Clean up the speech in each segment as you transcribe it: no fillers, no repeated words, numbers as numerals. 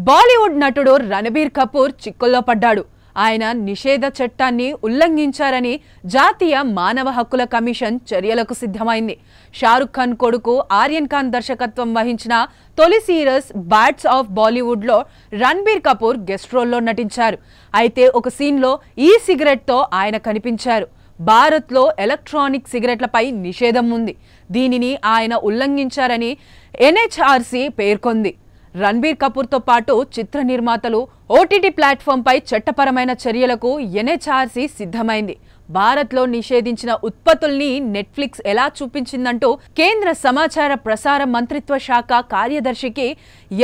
బాలీవుడ్ నటుడు రణబీర్ కపూర్ చిక్కుల్లో పడ్డాడు. ఆయన నిషేధ చట్టాన్ని ఉల్లంఘించారని జాతీయ మానవ హక్కుల కమిషన్ చర్యలకు సిద్ధమైంది. షారుఖ్ ఖాన్ కొడుకు ఆర్యన్ ఖాన్ దర్శకత్వం వహించిన తొలి సీరీస్ బ్యాడ్స్ ఆఫ్ బాలీవుడ్ లో రణబీర్ కపూర్ గెస్ట్ రోల్లో నటించారు. అయితే ఒక సీన్ లో ఈ సిగరెట్ తో ఆయన కనిపించారు. భారత్ లో ఎలక్ట్రానిక్ సిగరెట్లపై నిషేధం ఉంది. దీనిని ఆయన ఉల్లంఘించారని ఎన్హెచ్ఆర్సీ పేర్కొంది. రణబీర్ కపూర్ తో పాటు చిత్ర నిర్మాతలు ఓటీటీ ప్లాట్ఫామ్ పై చట్టపరమైన చర్యలకు ఎన్హెచ్ఆర్సీ సిద్ధమైంది. భారత్ లో నిషేధించిన ఉత్పత్తుల్ని నెట్ఫ్లిక్స్ ఎలా చూపించిందంటూ కేంద్ర సమాచార ప్రసార మంత్రిత్వ శాఖ కార్యదర్శికి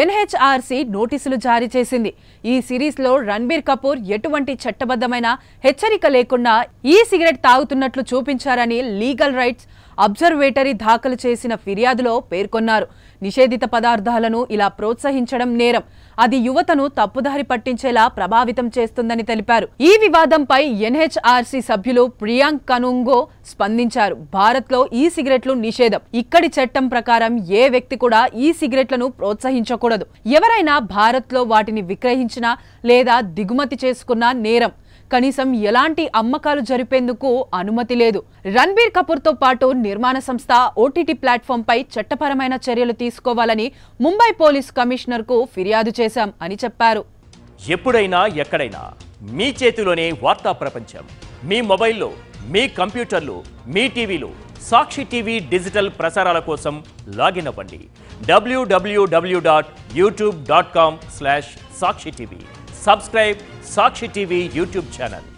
ఎన్హెచ్ఆర్సీ నోటీసులు జారీ చేసింది. ఈ సిరీస్ లో రణబీర్ కపూర్ ఎటువంటి చట్టబద్ధమైన హెచ్చరిక లేకుండా ఈ సిగరెట్ తాగుతున్నట్లు చూపించారని లీగల్ రైట్స్ అబ్జర్వేటరీ దాఖలు చేసిన ఫిర్యాదులో పేర్కొన్నారు. నిషేధిత పదార్థాలను ఇలా ప్రోత్సహించడం నేరం. అది యువతను తప్పుదారి పట్టించేలా ప్రభావితం చేస్తుందని తెలిపారు. ఈ వివాదంపై ఎన్హెచ్ఆర్సీ సభ్యులు ప్రియాంక్ కనుంగో స్పందించారు. భారత్ లో ఈ సిగరెట్లు నిషేధం. ఇక్కడి చట్టం ప్రకారం ఏ వ్యక్తి కూడా ఈ సిగరెట్లను ప్రోత్సహించకూడదు. ఎవరైనా భారత్ లో వాటిని విక్రయించినా లేదా దిగుమతి చేసుకున్నా నేరం. కనీసం ఎలాంటి అమ్మకాలు జరిపేందుకు అనుమతి లేదు. రణబీర్ కపూర్ తో పాటు నిర్మాణ సంస్థ ఓటీటీ ప్లాట్ఫామ్ పై చట్టపరమైన చర్యలు తీసుకోవాలని ముంబై పోలీస్ కమిషనర్ కు ఫిర్యాదు చేశాం అని చెప్పారు. ఎప్పుడైనా ఎక్కడైనా మీ చేతిలోనే వార్తా ప్రపంచం. మీ మొబైల్లో, మీ కంప్యూటర్లో, మీ టీవీలో సాక్షి టీవీ డిజిటల్ ప్రసారాల కోసం లాగిన్ అవ్వండి. www.youtube.com/సాక్షి టీవీ. సబ్స్క్రైబ్ సాక్షి టీవీ యూట్యూబ్ ఛానల్.